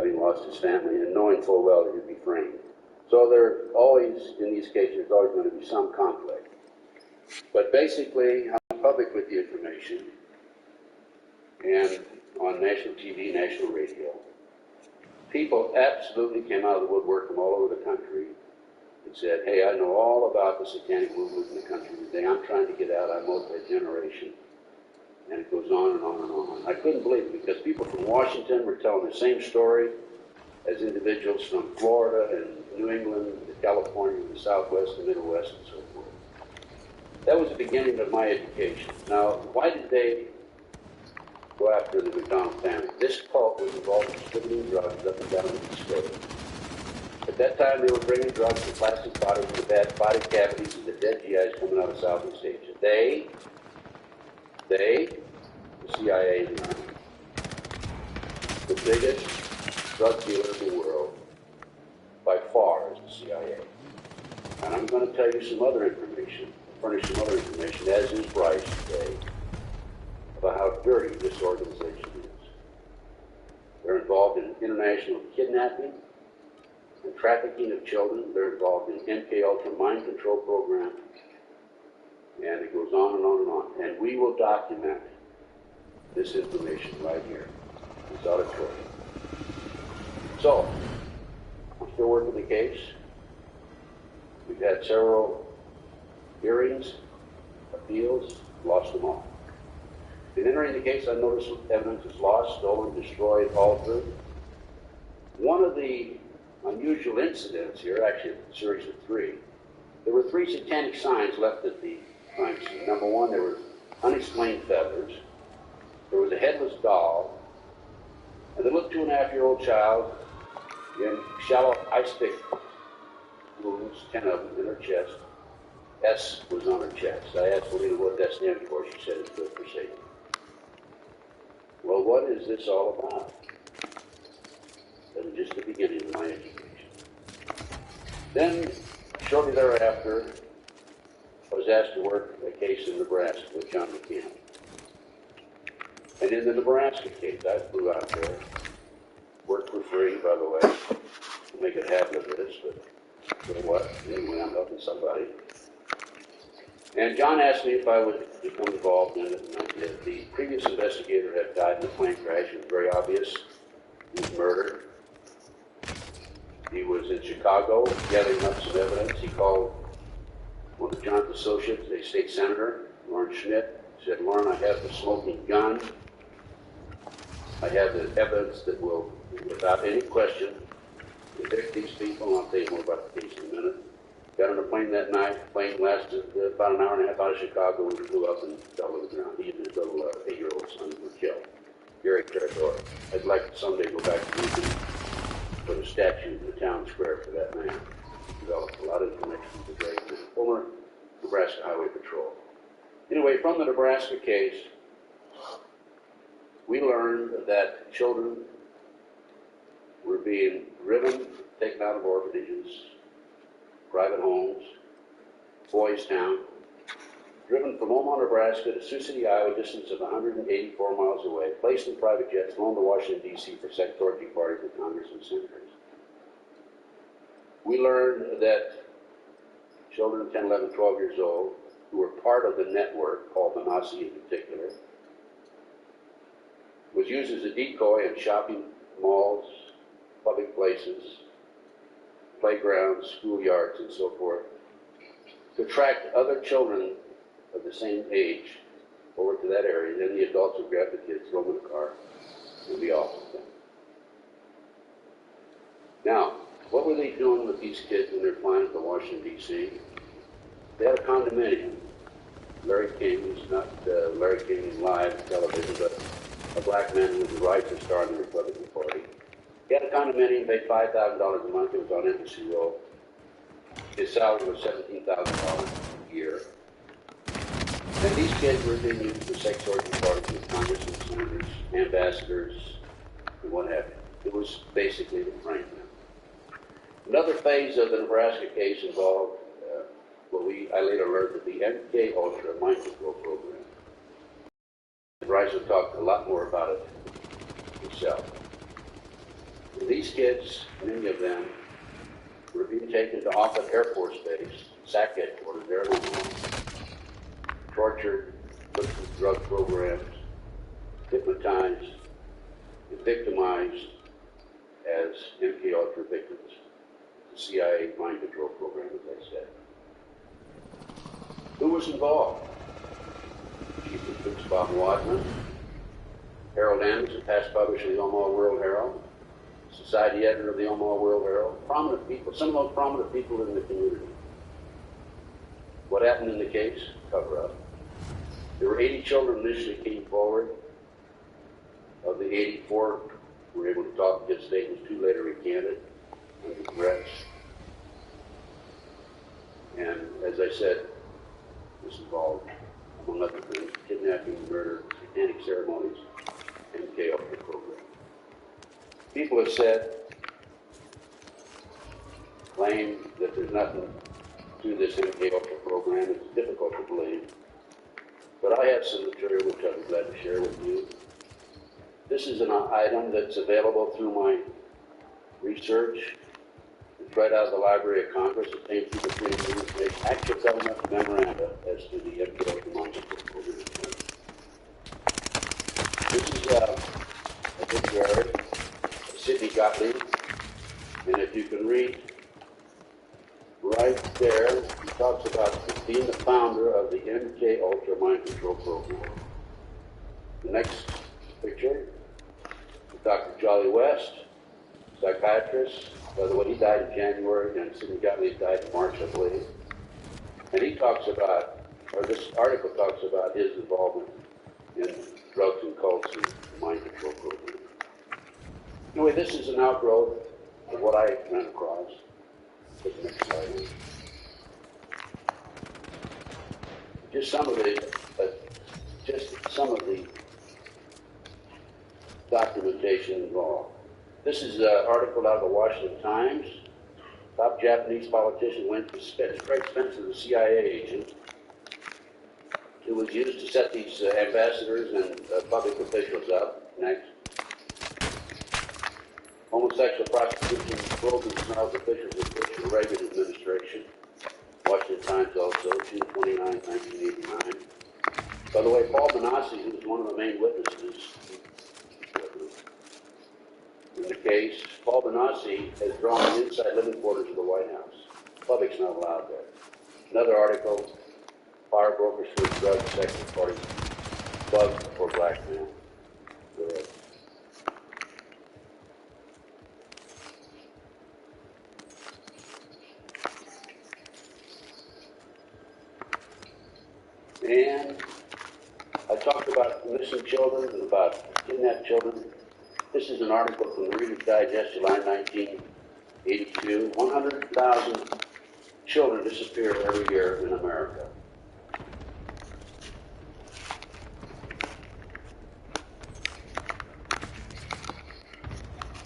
having lost his family and knowing full well that he'd be framed. So there always, in these cases, there's always going to be some conflict. But basically, I'm public with the information, and on national TV, national radio, people absolutely came out of the woodwork from all over the country and said, hey, I know all about the satanic movement in the country today. I'm trying to get out. I'm multi-generation. And it goes on and on and on. I couldn't believe it because people from Washington were telling the same story as individuals from Florida and New England, California, the Southwest, the Midwest, and so forth. That was the beginning of my education. Now, why did they go after the McDonald family? This cult was involved in distributing drugs up and down the state. At that time, they were bringing drugs to plastic bottles with bad body cavities and the dead GIs coming out of Southeast Asia. They, the CIA and the Army, the biggest drug dealer in the world, by far, is the CIA. And I'm going to tell you some other information, furnish some other information, as is Bryce today, about how dirty this organization is. They're involved in international kidnapping and trafficking of children. They're involved in MK-Ultra mind control program. And it goes on and on and on. And we will document this information right here, this auditorium. So, I'm still working the case. We've had several hearings, appeals, lost them all. In entering the case, I noticed evidence is lost, stolen, destroyed, altered. One of the unusual incidents here, actually a series of three, there were three satanic signs left at the crime scene. Number one, there were unexplained feathers. There was a headless doll. And the little 2.5-year-old child in shallow ice pick wounds, 10 of them in her chest. S was on her chest. I asked Selena what that stands for. She said it's good for Satan. Well, what is this all about? That was just the beginning of my education. Then, shortly thereafter, I was asked to work a case in Nebraska with John McCann. And in the Nebraska case, I flew out there, worked for free, by the way, to make a habit of this, but so what? Anyway, I'm helping somebody. And John asked me if I would become involved in it, and I did. The previous investigator had died in a plane crash. It was very obvious. He was murdered. He was in Chicago gathering up some evidence. He called one of John's associates, a state senator, Lauren Schmidt. He said, Lauren, I have the smoking gun. I have the evidence that will, without any question, convict these people. I'll tell you more about the case in a minute. Got on a plane that night. The plane lasted about an hour and a half out of Chicago. We flew up and fell to the ground. He and his little 8-year-old son were killed. Gary Territory. I'd like to someday go back to Lincoln, put a statue in the town square for that man. Developed a lot of information with the great man. Former Nebraska Highway Patrol. Anyway, from the Nebraska case, we learned that children were being driven, taken out of orphanages, private homes, Boys Town, driven from Omaha, Nebraska to Sioux City, Iowa, a distance of 184 miles away, placed in private jets, flown to Washington, D.C. for secretary parties with Congress and senators. We learned that children 10, 11, 12 years old, who were part of the network called the Nazi in particular, was used as a decoy in shopping malls, public places, playgrounds, schoolyards, and so forth, to attract other children of the same age over to that area. Then the adults would grab the kids, throw them in a car, and be off with them. Now, what were they doing with these kids when they're flying to Washington, D.C.? They had a condominium. Larry King, who's not Larry King live television, but a black man who was the rising star in the Republican Party. He had a condominium, paid $5,000 a month. It was on Embassy Road. His salary was $17,000 a year. And these kids were being used for sex orgy parties with congressmen, senators, ambassadors, and what have you. It was basically to frame them. Another phase of the Nebraska case involved what I later learned to be MK-Ultra mind control program. Bryce will talk a lot more about it himself. These kids, many of them, were being taken to Offutt Air Force Base, SAC headquarters there in Omaha, tortured, put through drug programs, hypnotized, and victimized as MK Ultra victims. The CIA mind control program, as I said. Who was involved? Chief of Troops Bob Wadman, Harold Anderson, past publisher of the Omaha World Herald, society editor of the Omaha World Herald, prominent people, some of the most prominent people in the community. What happened in the case? Cover up. There were 80 children initially came forward. Of the 84, we were able to talk, get statements, 2 later recanted under threats. And as I said, this involved, among other things, kidnapping, murder, satanic ceremonies, and MK Ultra program. People have said, claim that there's nothing to this MK Ultra program. It's difficult to believe. But I have some material which I'd be glad to share with you. This is an item that's available through my research. It's right out of the Library of Congress. It came through the Freedom of Information, actual government memoranda as to the MK Ultra program. This is a obituary of Sidney Gottlieb, and if you can read right there, he talks about being the founder of the MK Ultra mind control program. The next picture, Dr. Jolly West, psychiatrist. By the way, he died in January, and Sidney Gottlieb died in March, I believe. And he talks about, or this article talks about his involvement in drugs and cults and the mind control program. Anyway, this is an outgrowth of what I ran across. Put the next slide. Just some of the documentation involved. This is an article out of the Washington Times. Top Japanese politician went to Craig Spencer, the CIA agent, who was used to set these ambassadors and public officials up. Next. Homosexual prostitution probed and snarled officials of the Reagan administration. Washington Times also, June 29, 1989. By the way, Paul Benassi, who was one of the main witnesses in the case, Paul Benassi has drawn the inside living quarters of the White House. The public's not allowed there. Another article, fire brokers for drugs, sex, and parties, bugs for blackmail. And I talked about missing children and about kidnapped children. This is an article from the Reader's Digest, July 1982. 100,000 children disappear every year in America.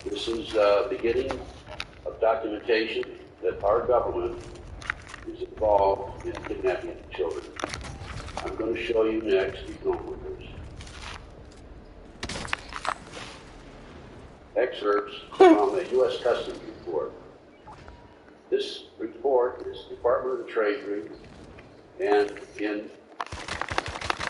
This is the beginning of documentation that our government is involved in kidnapping children. I'm going to show you next, keep going with this. Excerpts from a U.S. Customs report. This report is Department of the Treasury, and in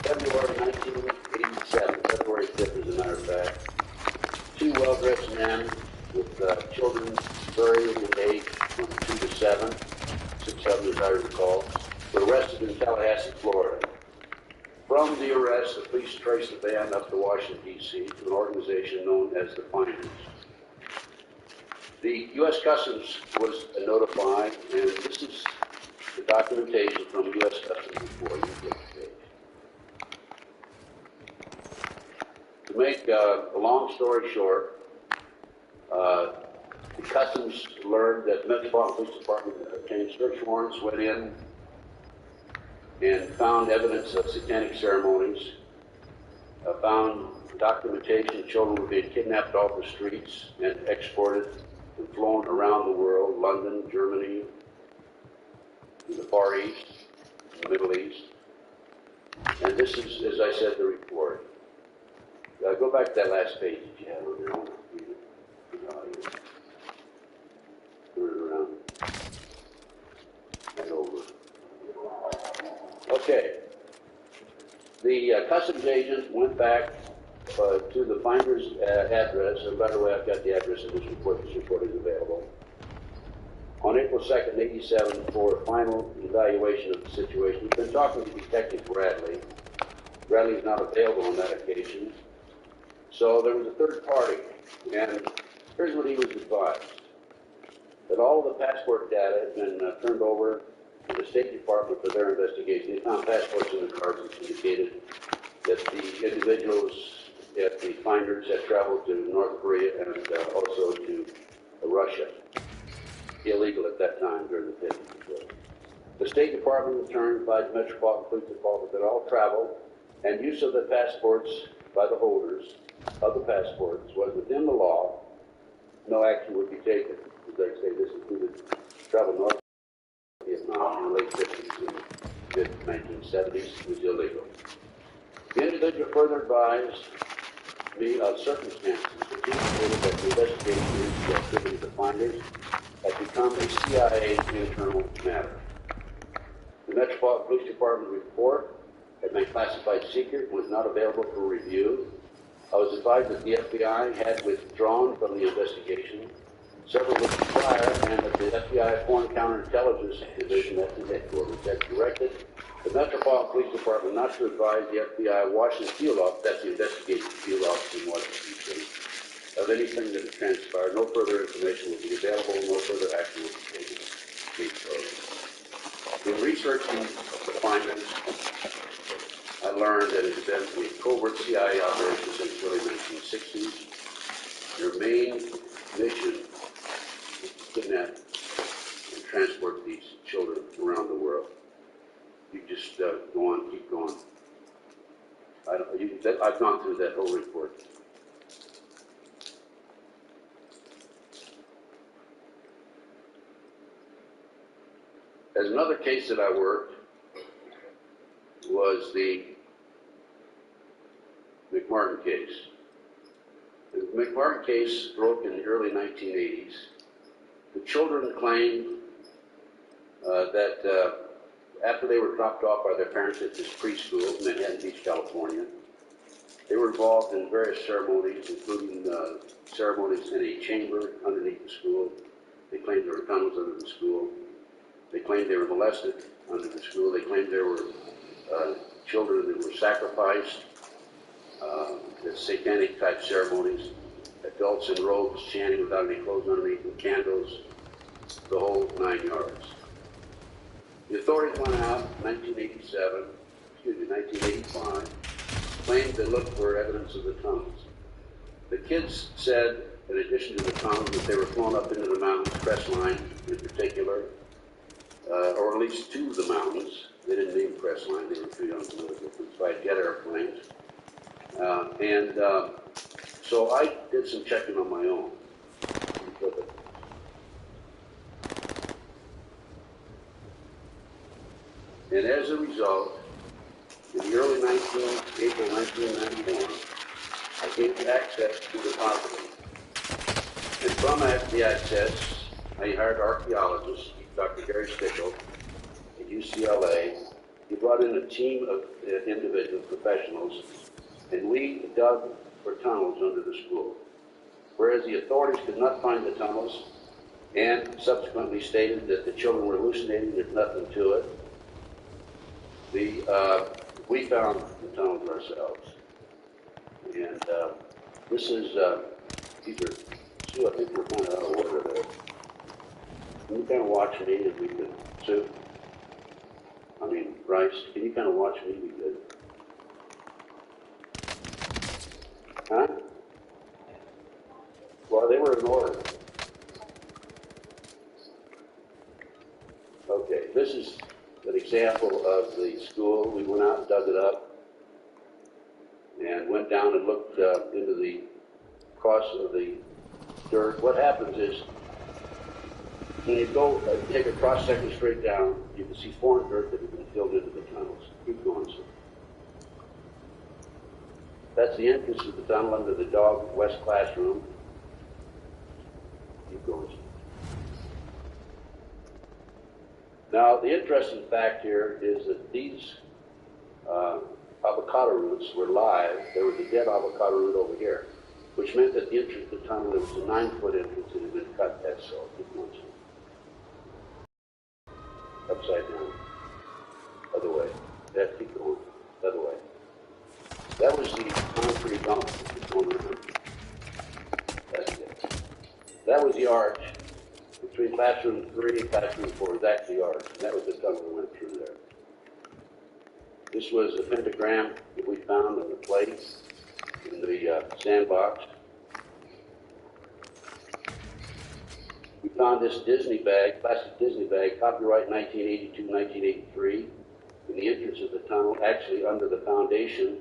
February 1987, February 5th as a matter of fact, 2 well-dressed men with children varying in age from 2 to 7, 6 of them as I recall, were arrested in Tallahassee, Florida. From the arrest, the police traced the van up to Washington, D.C. to an organization known as the Finders. The U.S. Customs was notified, and this is the documentation from the U.S. Customs report. To make a long story short, the Customs learned that the Metropolitan Police Department obtained search warrants, went in, and found evidence of satanic ceremonies, found documentation children were being kidnapped off the streets and exported and flown around the world, London, Germany, the Far East, the Middle East. And this is, as I said, the report. Go back to that last page if you have it. The customs agent went back to the finder's address, and by the way, I've got the address of this report. This report is available. On April 2nd, 87, for a final evaluation of the situation. He's been talking to Detective Bradley. Bradley is not available on that occasion. So there was a third party, and here's what he was advised. That all of the passport data had been turned over to the State Department for their investigation. They found passports in the cars that indicated that the individuals at the finders had traveled to North Korea and also to Russia. Illegal at that time during the 50s. The State Department returned by the Metropolitan Police Department that all travel and use of the passports by the holders of the passports was within the law. No action would be taken. As I say, this included travel north of Vietnam in the late 50s and mid 1970s. It was illegal. The individual further advised me of circumstances which indicated that the investigation into the activity of the finders had become a CIA internal matter. The Metropolitan Police Department report had been classified secret and was not available for review. I was advised that the FBI had withdrawn from the investigation several weeks prior, and that the FBI Foreign Counterintelligence Division at the headquarters had directed the Metropolitan Police Department not to advise the FBI Washington field office, that's the investigative field office in Washington D.C., of anything that had transpired. No further information will be available, no further action will be taken. In researching the findings, I learned that it had been a covert CIA operation since the early 1960s. Their main mission is to kidnap and transport these children around the world. You just go on, keep going. I've gone through that whole report. As another case that I worked was the McMartin case. The McMartin case broke in the early 1980s. The children claimed that after they were dropped off by their parents at this preschool in Manhattan Beach, California, they were involved in various ceremonies, including ceremonies in a chamber underneath the school. They claimed there were tunnels under the school. They claimed they were molested under the school. They claimed there were children that were sacrificed, the satanic type ceremonies, adults in robes chanting without any clothes underneath, with candles, the whole 9 yards. The authorities went out in 1985, claimed they looked for evidence of the tunnels. The kids said, in addition to the tunnels, that they were flown up into the mountains, crest line in particular, or at least two of the mountains. They didn't name Crestline, they were too young to know the difference, by jet airplanes. So I did some checking on my own. And as a result, in the early April 1991, I gained access to the property. And from the access, I hired archaeologists, Dr. Gary Stickle at UCLA. He brought in a team of individual professionals, and we dug for tunnels under the school. Whereas the authorities could not find the tunnels, and subsequently stated that the children were hallucinating, there's nothing to it, we found the tunnels ourselves. And this is, these are, Sue, I think we're kind of out of order there. Can you kind of watch me if we could, Sue? Bryce, can you kind of watch me? We good? Huh? Well, they were in order. Okay, this is an example of the school. We went out and dug it up and went down and looked into the cross of the dirt. What happens is, when you go take a cross section straight down, you can see foreign dirt that has been filled into the tunnels. Keep going, sir. That's the entrance to the tunnel under the Dog West classroom. Keep going, sir. Now, the interesting fact here is that these avocado roots were live. There was a dead avocado root over here, which meant that the entrance to the tunnel, it was a 9-foot entrance and it had been cut that so. Keep going. Upside down. Other way. That, keep going. Other way. That was the concrete dump. That's it. That was the arch between classroom 3 and classroom 4. That's the arch. And that was the tunnel that went through there. This was a pentagram that we found on the plate in the sandbox. We found this Disney bag, plastic Disney bag, copyright 1982, 1983, in the entrance of the tunnel, actually under the foundation.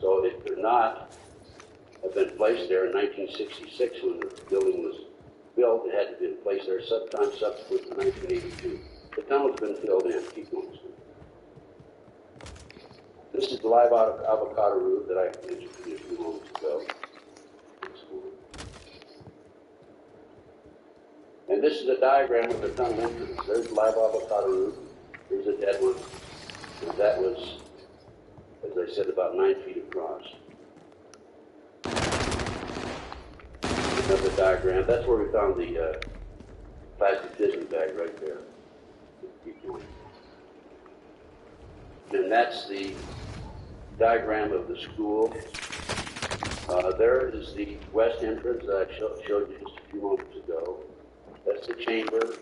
So it could not have been placed there in 1966 when the building was built. It had to be placed there sometime subsequent to 1982. The tunnel's been filled in. Keep going. This is the live avocado root that I mentioned to you a few moments ago. And this is a diagram of the tunnel entrance. There's the live avocado root. Here's a dead one. And that was, as I said, about 9 feet across. Another diagram. That's where we found the plastic Disney bag right there. Keep going. And that's the diagram of the school. There is the west entrance that I showed you just a few moments ago. That's the chamber.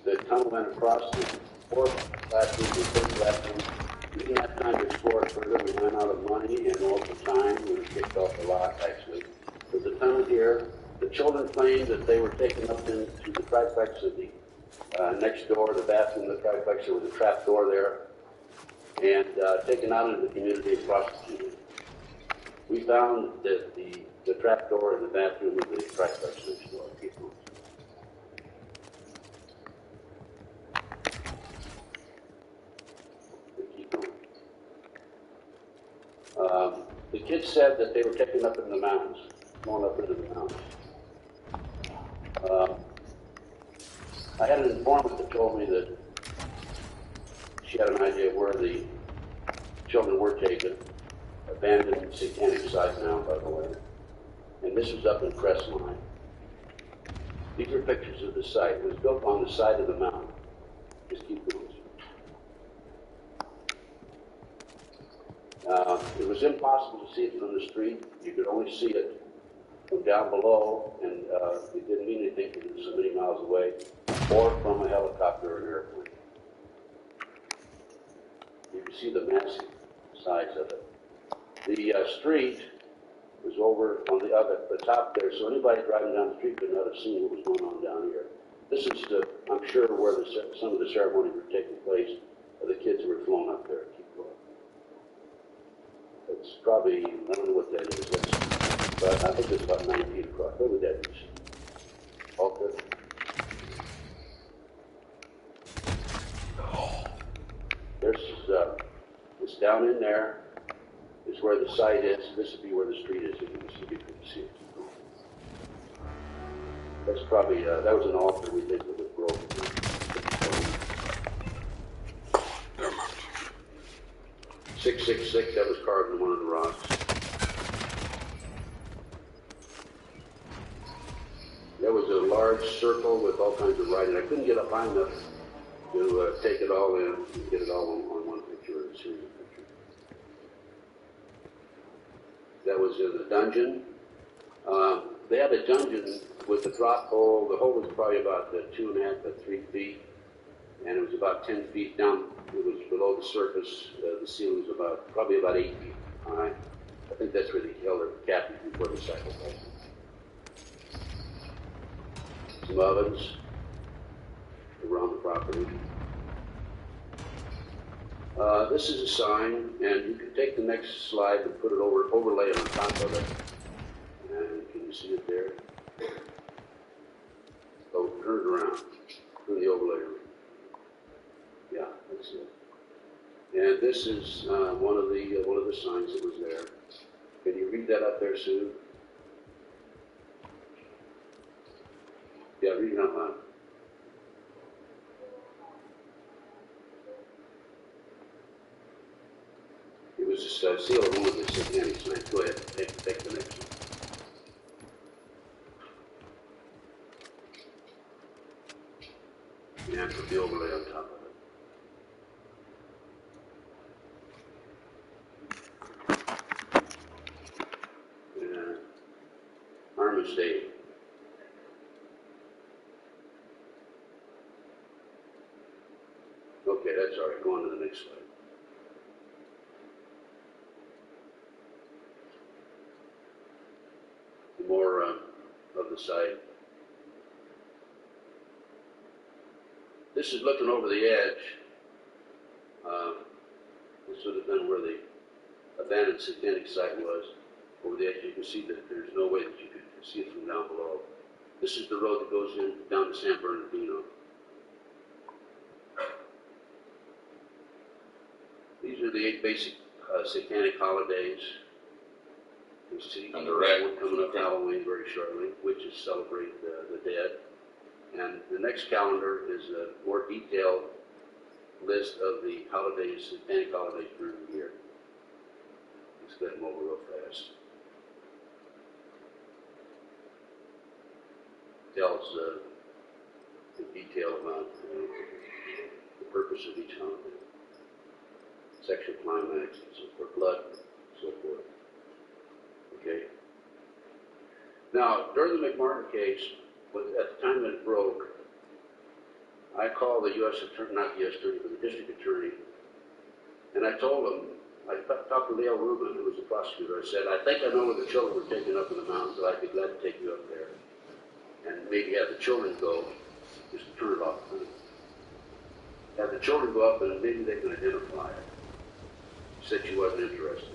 The tunnel went across the 4th classroom and 5th classroom. We didn't have time to explore it further. We ran out of money and also time. We were kicked off a lot, actually. There's a tunnel here. The children claimed that they were taken up into the triplex of the next door, the bathroom, the triplex. There was a trap door there, and taken out into the community and prostituted. We found that the trap door in the bathroom of the triplex next door. Keep going. The kids said that they were taken up in the mountains, going up into the mountains. I had an informant that told me that she had an idea of where the children were taken, abandoned satanic site now, by the way. And this was up in Crestline. These are pictures of the site. It was built on the side of the mountain. Just keep going. It was impossible to see it from the street. You could only see it from down below, and it didn't mean anything because it was so many miles away, or from a helicopter or an airplane. You can see the massive size of it. The street was over on the top there, so anybody driving down the street could not have seen what was going on down here. This is, I'm sure, where some of the ceremonies were taking place. The kids were flown up there. Keep going. It's probably, I don't know what that is, but I think it's about 9 feet across. What would that be? All good. There's, it's down in there. Is where the site is. This would be where the street is. If you can see it. That's probably, that was an altar we think that was broken. Never mind. 666, that was carved in one of the rocks. There was a large circle with all kinds of writing. I couldn't get up high enough to take it all in and get it all on one picture or a series of pictures. That was in the dungeon. They had a dungeon with a drop hole. The hole was probably about 2.5 to 3 feet, and it was about 10 feet down. It was below the surface. The ceiling was probably about 8 feet high. I think that's where they held their captive before the sacrifice. Some ovens around the property. This is a sign, and you can take the next slide and put it overlay on top of it. And can you see it there? Oh, turn it around. Turn the overlay around. Yeah, that's it. And this is one of the signs that was there. Can you read that up there, Sue? Yeah, read it out loud. and put the overlay on top of it. And Armin Stadium. Okay, that's all right. Go on to the next slide. More of the site. This is looking over the edge. This would have been where the abandoned satanic site was. Over the edge, you can see that there's no way that you could see it from down below. This is the road that goes in down to San Bernardino. These are the 8 basic satanic holidays. You see on the right, one coming up Halloween very shortly, witches celebrate the dead. And the next calendar is a more detailed list of the holidays, satanic holidays during the year. Let's get them over real fast. Tells in detail about the purpose of each holiday, sexual climax, and so forth, blood, and so forth. Okay. Now, during the McMartin case, at the time that it broke, I called the U.S. attorney, not the U.S. attorney, but the district attorney, and I told him, I talked to Leo Rubin, who was the prosecutor. I said, I think I know where the children were taken up in the mountains, but I'd be glad to take you up there. And maybe have the children go, just turn it off. Have the children go up and maybe they can identify it. She said she wasn't interested.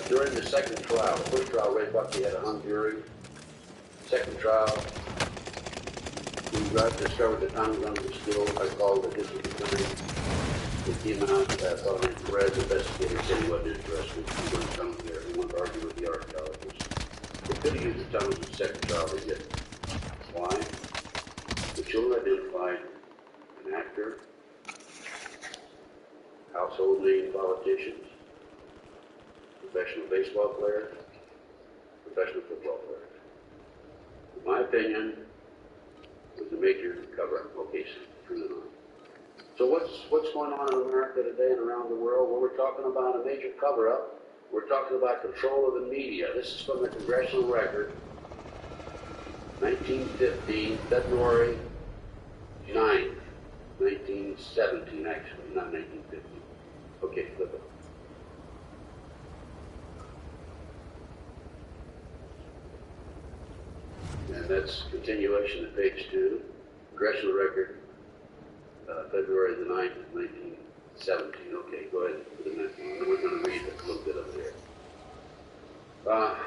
During the second trial, the first trial, Ray Bucky had a hung jury. Second trial, we discovered that Tommy Gunn was still, I called the district attorney. He came out, fellow named Perez, investigator, said he wasn't interested. He wouldn't come there. He wanted to argue with the archaeologists. They could have used the tunnels in the second trial, they didn't. Why? The children identified an actor, household name politicians, professional baseball players, professional football players. In my opinion, it was a major cover-up. Okay, so turn it on. So what's going on in America today and around the world? Well, we're talking about a major cover-up. We're talking about control of the media. This is from the Congressional Record, 1915, February 9th, 1917, actually, not 1950. Okay, flip it. And that's continuation of page 2, Congressional Record, February the 9th, 1917. Okay, go ahead and put the next one. We're going to read a little bit of it here.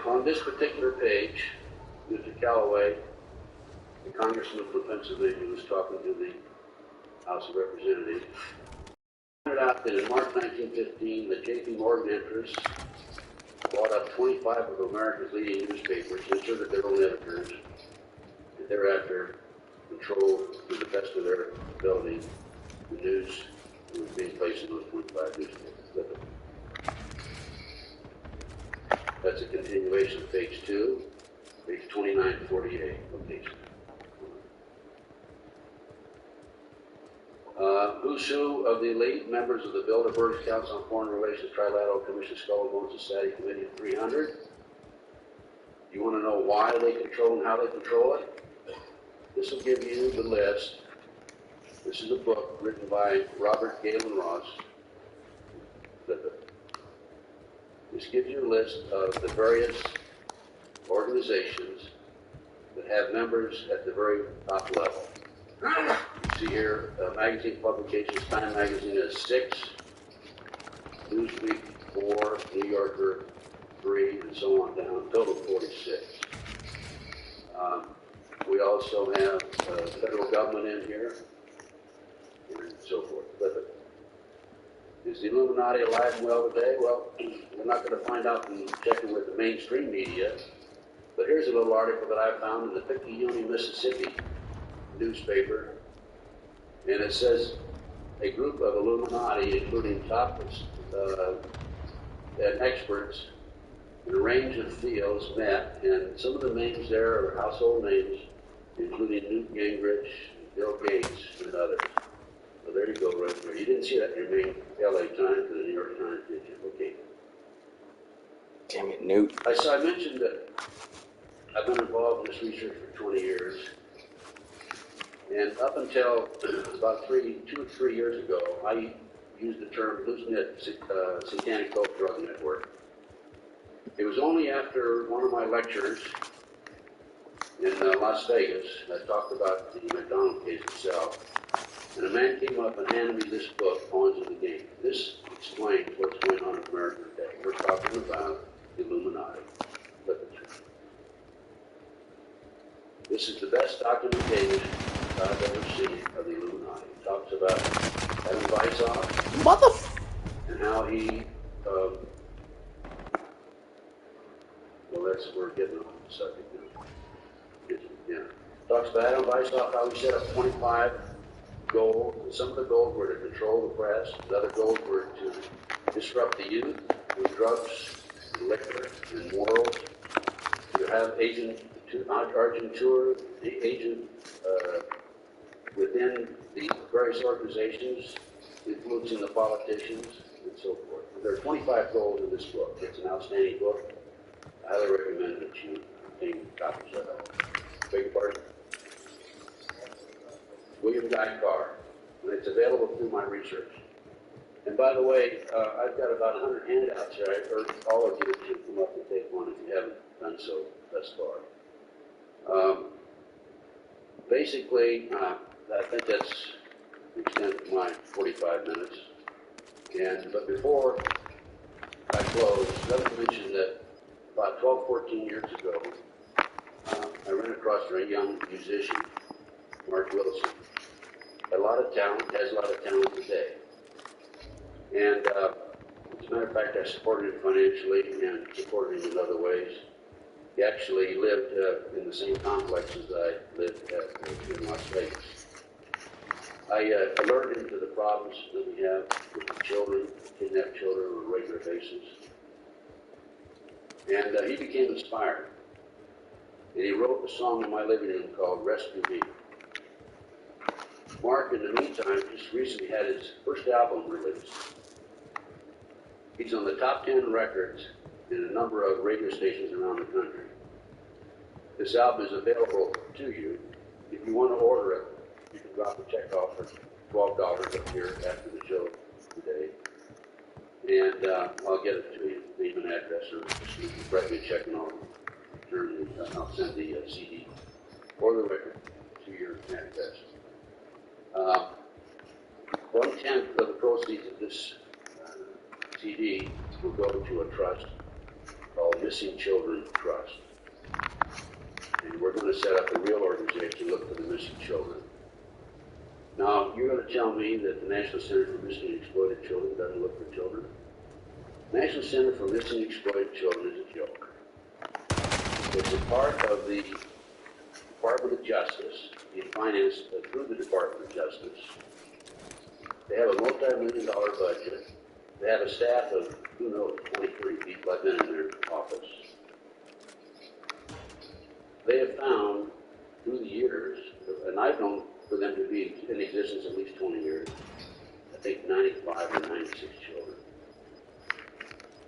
On this particular page, Mr. Callaway, the congressman from Pennsylvania, was talking to the House of Representatives. He pointed out that in March 1915, the J.P. Morgan interests bought up 25 of America's leading newspapers, inserted their own editors, and thereafter controlled, to the best of their ability, the news that was being placed in those 25 newspapers. That's a continuation of page 2, page 29 to 48. Okay. Who's who of the elite members of the Bilderberg Council on Foreign Relations Trilateral Commission Skull and Bone Society Committee of 300. You want to know why they control and how they control it? This will give you the list. This is a book written by Robert Galen Ross. This gives you a list of the various organizations that have members at the very top level. You see here, magazine publications, Time Magazine has 6, Newsweek 4, New Yorker 3, and so on down, total 46. We also have federal government in here, and so forth. But is the Illuminati alive and well today? Well, we're not going to find out from checking with the mainstream media, but here's a little article that I found in the Picayune, Mississippi newspaper, and it says a group of Illuminati, including top and experts in a range of fields, met, and some of the names there are household names, including Newt Gingrich, Bill Gates, and others. So there you go, right there. You didn't see that in your main LA Times or the New York Times, did you? Okay. Damn it, Newt. I mentioned that I've been involved in this research for 20 years. And up until about 2 or 3 years ago, I used the term loose-knit satanic cult drug network. It was only after one of my lectures in Las Vegas, I talked about the McDonald case itself, and a man came up and handed me this book, Pawns of the Game. This explains what's going on in America today. We're talking about the Illuminati. Look at you. This is the best documentation I've ever seen of the Illuminati. It talks about Adam Weishaupt and how he, we're getting on the subject now. Yeah. Talks about Adam Weishaupt, how he set up 25 goals, and some of the goals were to control the press, the other goals were to disrupt the youth with drugs, and liquor, and morals, to have agent within the various organizations, influencing the politicians, and so forth. There are 25 goals in this book. It's an outstanding book. I highly recommend that you obtain copies of it. Beg your pardon? William Guy Carr. And it's available through my research. And by the way, I've got about 100 handouts here. I urge all of you to come up and take one if you haven't done so thus far. Basically, I think that's the extent of my 45 minutes. But before I close, let me mention that about 12, 14 years ago, I ran across a very young musician, Mark Wilson. Had a lot of talent, has a lot of talent today. And as a matter of fact, I supported him financially and supported him in other ways. He actually lived in the same complex as I lived in Las Vegas. I alerted him to the problems that we have with the children, kidnapped children on a regular basis. And he became inspired. And he wrote a song in my living room called Rescue Me. Mark, in the meantime, just recently had his first album released. He's on the top 10 records in a number of radio stations around the country. This album is available to you. If you want to order it, you can drop a check off for $12 up here after the show today. And I'll get it to you, name and address, or you can write me a check and I'll send the CD or the record to your address. 1/10 of the proceeds of this CD will go to a trust called Missing Children Trust. And we're going to set up a real organization to look for the missing children. Now, you're going to tell me that the National Center for Missing and Exploited Children doesn't look for children? The National Center for Missing and Exploited Children is a joke. It's a part of the Department of Justice, being financed through the Department of Justice. They have a multi-million-dollar budget. They have a staff of, 23 people. I've been in their office. They have found, through the years, and I've known for them to be in existence at least 20 years, I think 95 or 96 children.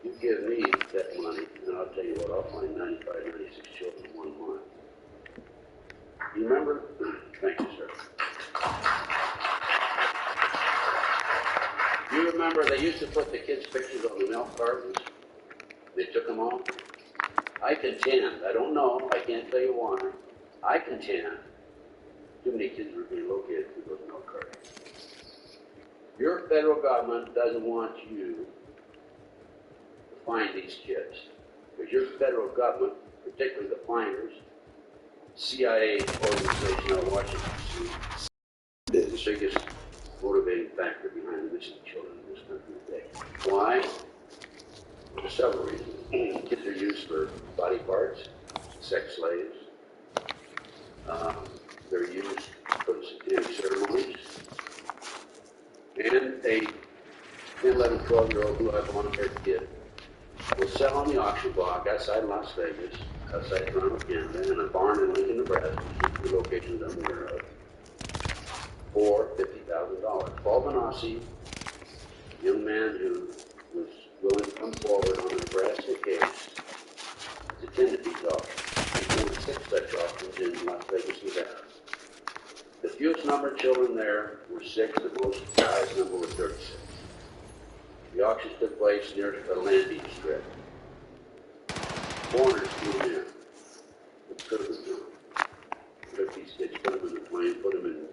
You give me that money, and I'll tell you what, I'll find 95, 96 children in 1 month. You remember? Thank you, sir. You remember they used to put the kids' pictures on the milk cartons? They took them off? I contend, I don't know, I can't tell you why, I contend too many kids were being located through those milk cartons. Your federal government doesn't want you to find these kids. Because your federal government, particularly the finders, CIA organization out of Washington, is the biggest motivating factor behind the missing children in this country today. Why? For several reasons. Kids are used for body parts, sex slaves. They're used for satanic ceremonies. And a 10, 11, 12-year-old who has a long-haired kid will sell on the auction block outside Las Vegas outside Toronto, Canada, and a barn in Lincoln, Nebraska, two locations I'm aware of, for $50,000. Paul Benassi, a young man who was willing to come forward on a Nebraska case, attended these auctions. He attended 6 such auctions in Las Vegas, Nevada. The fewest number of children there were 6, the highest number was 36. The auctions took place near a landing strip. Foreigners flew in with turbans on. Took these kids, put them in the plane, put them in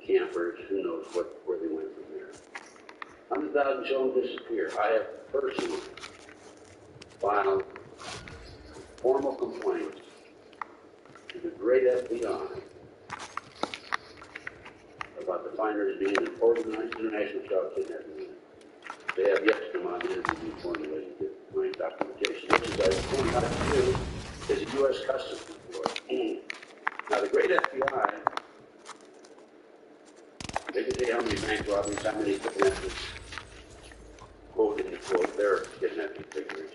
campers, who knows where they went from there. 100,000 children disappear. I have personally filed formal complaints to the great FBI about the finders being an organized international child kidnapping unit. They have yet to come out and interview formulating my documentation, which is, I point out to you, is a U.S. Customs report. Now, the great FBI, they can tell you how many bank robberies, how many kidnappings, quote in the quote, their kidnapping figures,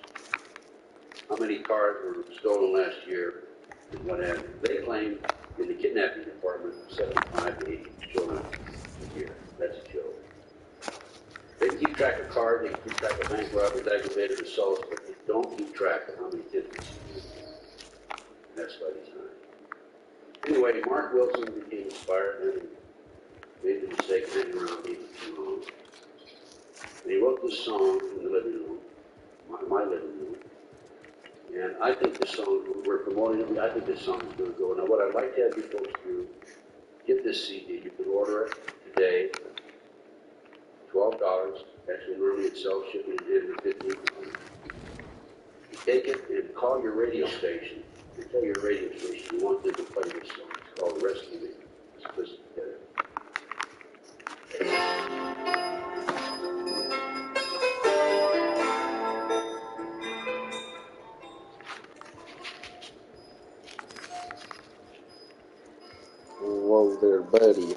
how many cars were stolen last year, and what have you. They claim in the kidnapping department 75 to 80 children a year. That's a joke. They can keep track of cars, they can keep track of bank robberies, aggravated assaults, but they don't keep track of how many kids are stealing. That's by design. Anyway, Mark Wilson became inspired and made the mistake of hanging around me for too long. And he wrote this song in the living room, my living room. And I think this song, we're promoting it, I think this song is going to go. Now, what I'd like to have you folks do, get this CD. You can order it today, $12. Actually, normally it sells shipping in $15. Take it and call your radio station and tell your radio station you want them to play this song. It's called Rescue Me. Let's listen together. Whoa there, buddy.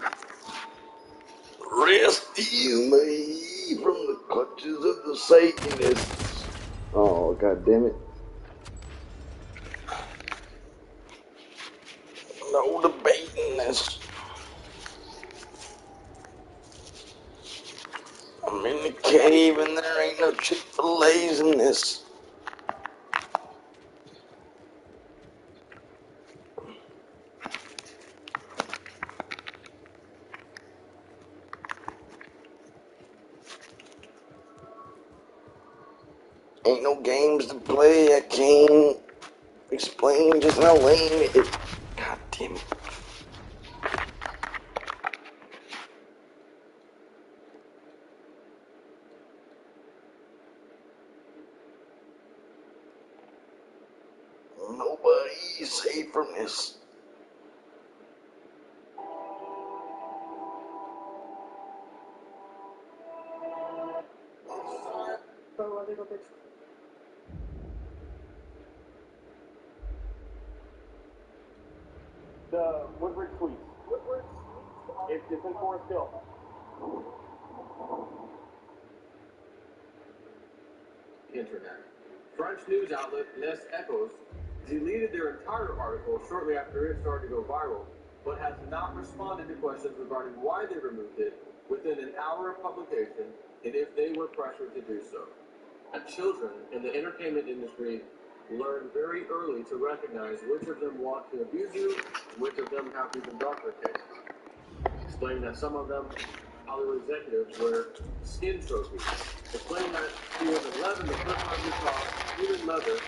Rescue me from the clutches of the Satanists. Oh, god damn it. No debating this. I'm in the cave and there ain't no Chick-fil-A's in this. Ain't no games to play. I can't explain just how lame it is. God damn it. Nobody's safe from this. The Woodward Suite. It's in Forest Hill. Internet. French news outlet Les Echos deleted their entire article shortly after it started to go viral, but has not responded to questions regarding why they removed it within an hour of publication and if they were pressured to do so. Children in the entertainment industry learn very early to recognize which of them want to abuse you, which of them have even darker tastes. Explaining that some of them, Hollywood executives, wear skin trophies. Explaining that he was 11 the first time he saw human leather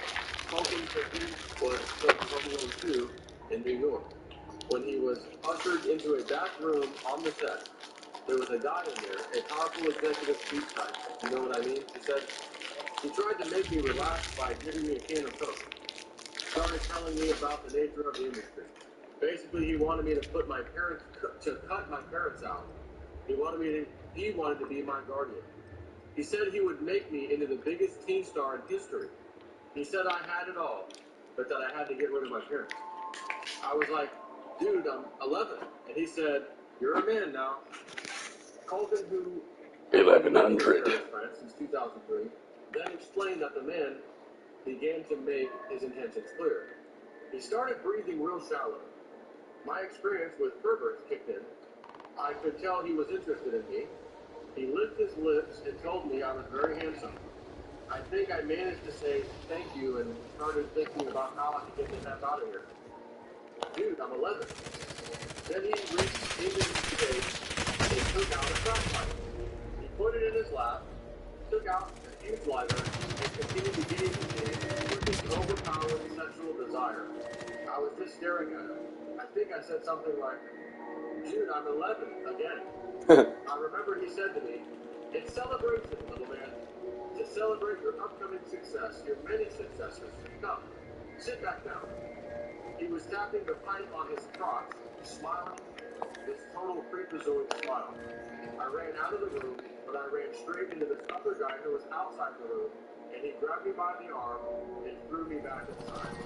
smoking cookies was from Home Alone 2 in New York. When he was ushered into a back room on the set, there was a guy in there, a powerful executive speech type. You know what I mean? He said, he tried to make me relax by giving me a can of Coke. Started telling me about the nature of the industry. Basically, he wanted me to cut my parents out. He wanted to be my guardian. He said he would make me into the biggest teen star in history. He said I had it all, but that I had to get rid of my parents. I was like, dude, I'm 11. And he said, you're a man now. Colton, who 1100. France since 2003, then explained that the man began to make his intentions clear. He started breathing real shallow. My experience with perverts kicked in. I could tell he was interested in me. He licked his lips and told me I was very handsome. I think I managed to say thank you and started thinking about how I could get the F out of here. Dude, I'm 11. Then he reached into his face and took out a flashlight. He put it in his lap, took out a huge lighter, and continued to gaze at me with his overpowering sexual desire. I was just staring at him. I think I said something like, dude, I'm 11, again. I remember he said to me, it's celebration, little man. To celebrate your upcoming success, your many successes. Come, sit back down. He was tapping the pipe on his crotch, smiling, this total freakazoid smile. I ran out of the room, but I ran straight into this other guy who was outside the room, and he grabbed me by the arm and threw me back inside.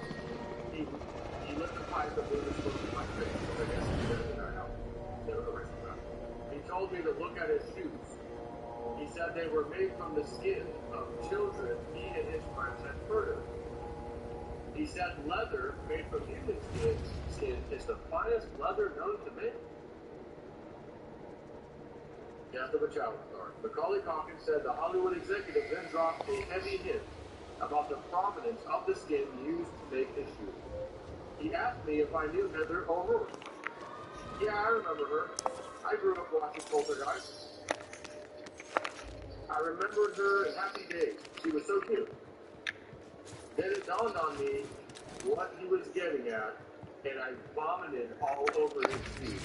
He lit the pipe and blew the smoke in my face, because I guess he did that out. He told me to look at his shoes. He said they were made from the skin of children he and his friends had murdered. He said leather made from human skin is the finest leather known to man. Death of a child star. Macaulay Culkin said the Hollywood executive then dropped a heavy hint about the provenance of the skin used to make his shoes. He asked me if I knew Heather O'Rourke. Yeah, I remember her. I grew up watching Poltergeist. I remembered her in Happy Days. She was so cute. Then it dawned on me what he was getting at, and I vomited all over his shoes.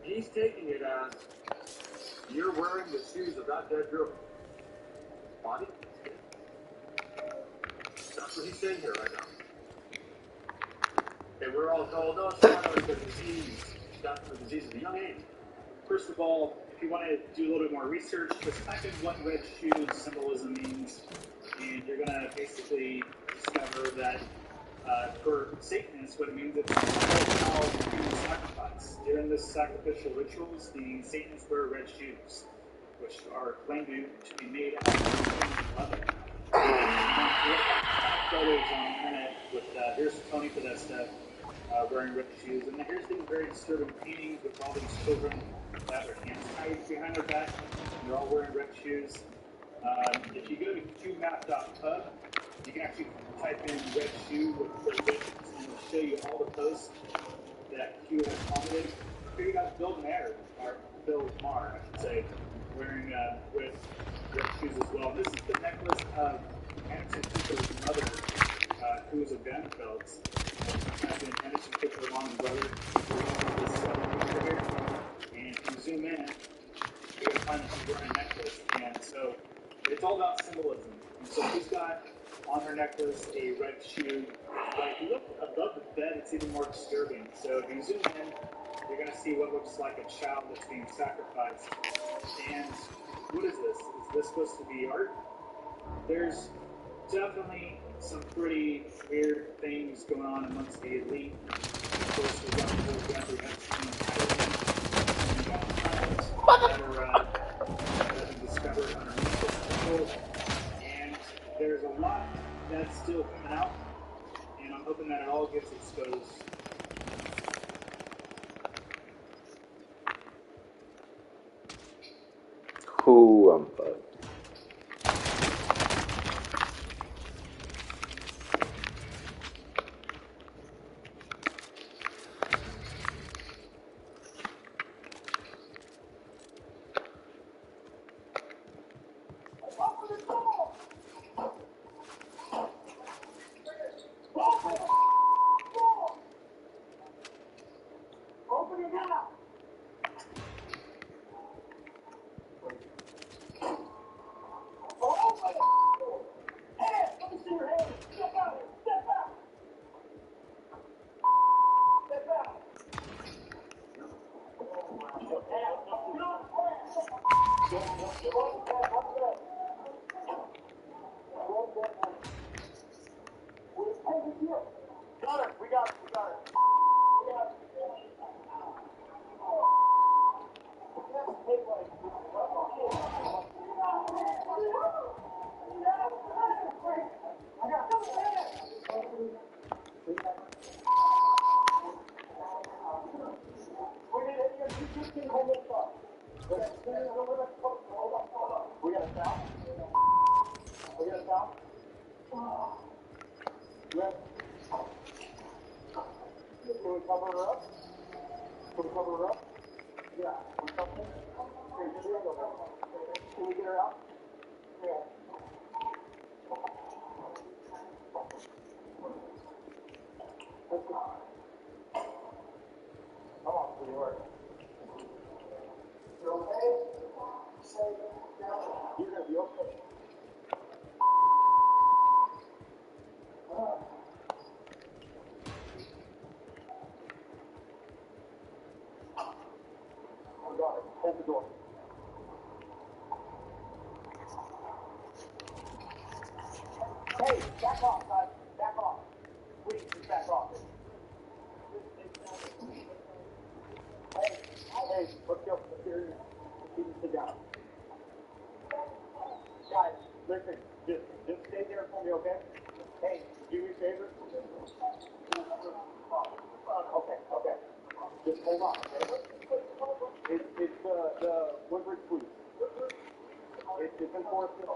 He's taking it as, you're wearing the shoes of that dead girl. Body? That's what he's saying here right now. And we're all told, oh, it's a disease. That's the disease of the young age. First of all, if you want to do a little bit more research, just type in what red shoe symbolism means, and you're going to basically discover that for Satanists, what it means is it's human sacrifice. During this sacrificial rituals, the Satanists wear red shoes, which are claimed to be made out of human leather. Photos on the internet with here's Tony Podesta wearing red shoes, and here's these very disturbing paintings with all these children that their hands tied behind their back, and they're all wearing red shoes. If you go to qmap.pub, you can actually type in red shoe with quotations, and it'll show you all the posts that Q has commented. Here you got Bill Maher, I should say, wearing with red shoes as well. This is the necklace of Anderson Cooper's mother, who is a Vanderbilt. Type in Anderson Cooper along his brother. This picture here, and if you zoom in, you're going to find that she's wearing a necklace. And so it's all about symbolism. And so she's got on her necklace a red shoe. But if you look above the bed, it's even more disturbing. So if you zoom in, you're going to see what looks like a child that's being sacrificed. And what is this? Is this supposed to be art? There's definitely some pretty weird things going on amongst the elite. Of course, we've got the whole Jeffrey Epstein that have been discovered underneath this control. And there's a lot that's still coming out, and I'm hoping that it all gets exposed. Humph. we cover her up? Can we cover her up? Yeah. Or something? Okay, just there you go. Can we get her out? Yeah. Let's go. Come on, sweetheart. You okay? You're gonna be okay. Hold the door. Hey, back off, guys. Back off. Please, just back off. Hey, let's go. Let's get her in. Keep this thing down. Guys, listen. Just stay there for me, okay? Hey, do me a favor. Okay. Just hold on, okay? It's the Woodbridge Police. It's enforcement.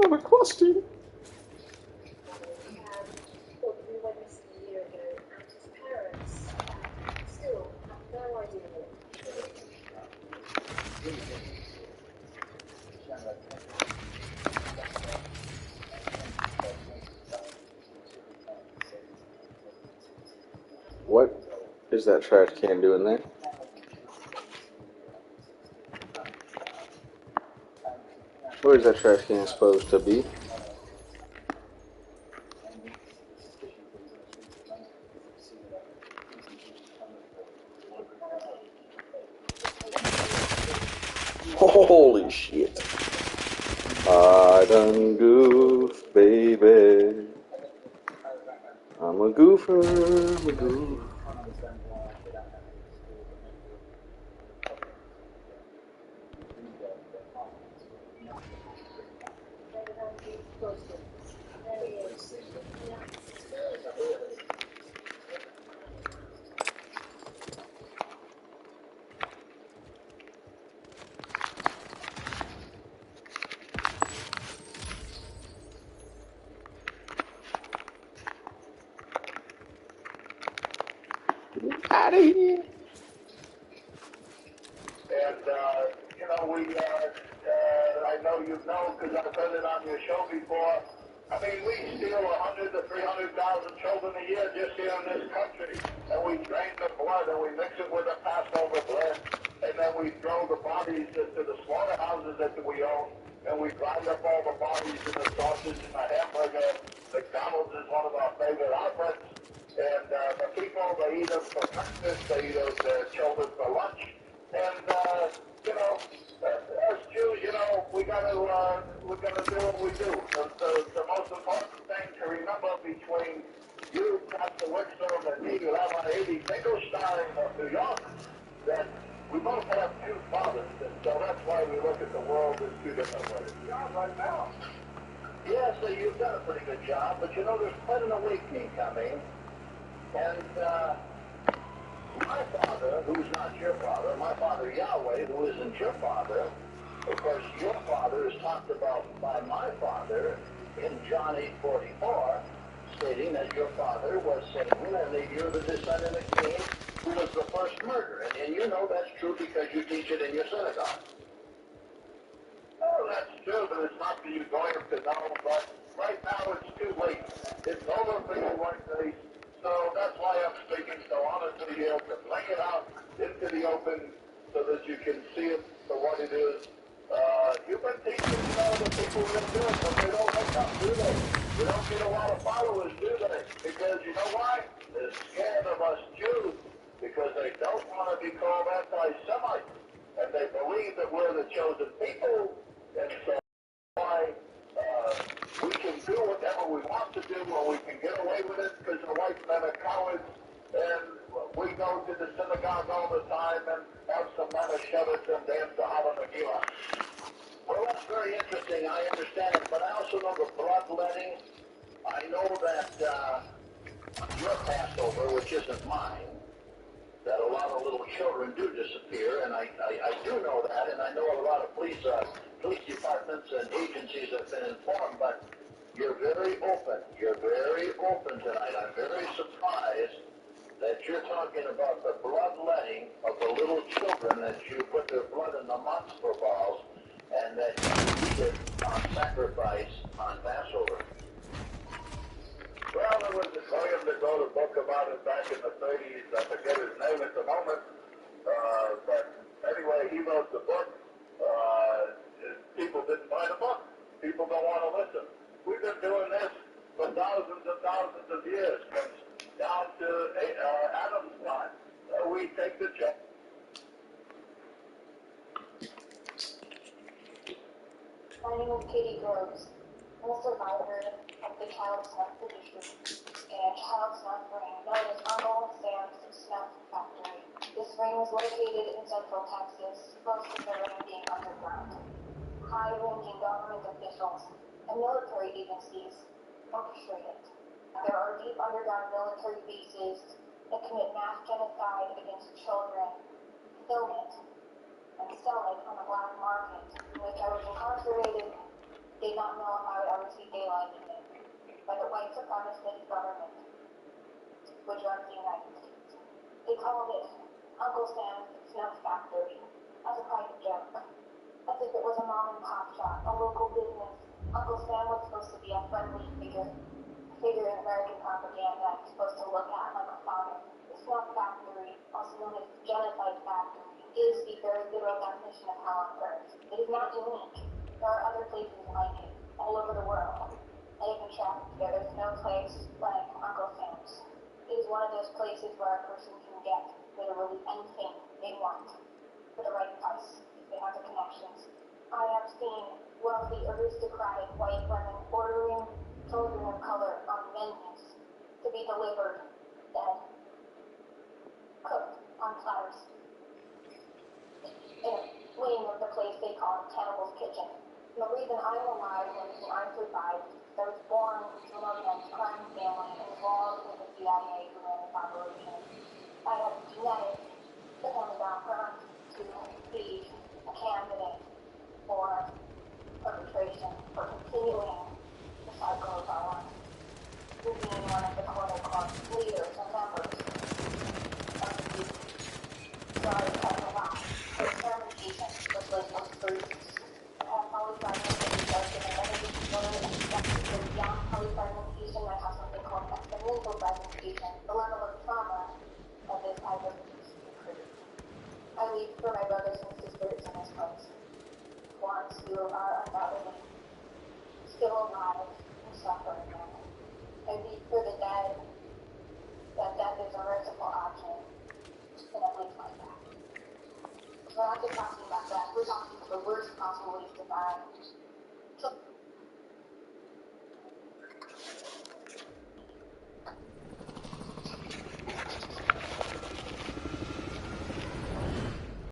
I'm requesting. What is that trash can doing there? Where is that trash can supposed to be? Holy shit. I done goof, baby. I'm a goofer, I'm a goof. Out of here. And, I know you know because I've heard it on your show before. I mean, we steal 100 to 300,000 children a year just here in this country. And we drain the blood and we mix it with the Passover blood. And then we throw the bodies into the slaughterhouses that we own. And we grind up all the bodies in the sausage and the hamburger. McDonald's is one of our favorite outlets. And the people, they eat them for breakfast, they eat their children for lunch. And, as Jews, we gotta do what we do. The most important thing to remember between you, Pastor Wickstrom, and me, Rabbi Eddie Finkelstein of New York, that we both have two fathers, and so that's why we look two different ways. Job right now. Yes, you've done a pretty good job, but you know, there's quite an awakening coming. And my father, who's not your father, my father Yahweh, who isn't your father, of course, your father is talked about by my father in John 8:44, stating that your father was Satan and that you're the descendant of Cain, who was the first murderer. And you know that's true because you teach it in your synagogue. Oh, that's true, but it's not for you going to know. But right now it's too late. It's over for you one day. So that's why I'm speaking so honestly here, to bring it out into the open so that you can see it for what it is. You've been teaching, the people will do it, but they don't hook up, do they? You don't get a lot of followers, do they? Because you know why? They're scared of us Jews because they don't want to be called anti-Semites. And they believe that we're the chosen people. And so why we can do whatever we want to do, or we can get away with it because the white men are cowards, and we go to the synagogue all the time and have some manischewitz and dance the Hava Megillah. Well, that's very interesting. I understand it, but I also know the bloodletting. I know that your Passover, which isn't mine, that a lot of little children do disappear, and I do know that, and I know a lot of police departments and agencies have been informed, but you're very open. You're very open tonight. I'm very surprised that you're talking about the bloodletting of the little children, that you put their blood in the matzo balls, and that you eat it on sacrifice on Passover. Well, there was a William that wrote a book about it back in the 30s. I forget his name at the moment. But anyway, he wrote the book. People didn't buy the book. People don't want to listen. We've been doing this for thousands and thousands of years, from down to Adam's time. We take the check. My name is Katie Groves. I'm a survivor of the child snuff industry and child snuff ring known as Uncle Sam's Snuff Factory. This ring is located in central Texas, most of the ring being underground. High-ranking government officials and military agencies orchestrate it. There are deep underground military bases that commit mass genocide against children, film it, and sell it on the black market, in which I was incarcerated, did not know if I would ever see daylight again, by the white supremacist government, which runs the United States. They called it Uncle Sam's Snuff Factory, as a private joke, as if it was a mom and pop shop, a local business. Uncle Sam was supposed to be a friendly figure in American propaganda, supposed to look at like a father. The Snuff Factory, also known as the Genocide Factory, is the very literal definition of hell on earth. It is not unique. There are other places like it, all over the world. And you can track it there. There's no place like Uncle Sam's. It is one of those places where a person can get literally anything they want for the right price, if they have the connections. I have seen wealthy, aristocratic white women ordering children of color on menus to be delivered dead, cooked on platters, in a wing of the place they call Cannibal's Kitchen. And the reason I'm alive and I survived is I was born into an organized crime family involved with the CIA command operation. I have genetics that have a background to be a candidate for perpetration, for continuing the cycle of violence, through being one of the quote-unquote leaders and members of the youth. So I was cut a lot. Experimentation was labeled fruits. Polyfragmentation does give an energy disorder and because beyond polyfragmentation, I have something called exponential fragmentation. The level of trauma of this type of abuse increased. I weep for my brothers and sisters in this place, ones who are undoubtedly still alive and suffering now. I weep for the dead, that death is a merciful option in a place like that. We're not just talking about that, we're talking about the worst possible ways to die.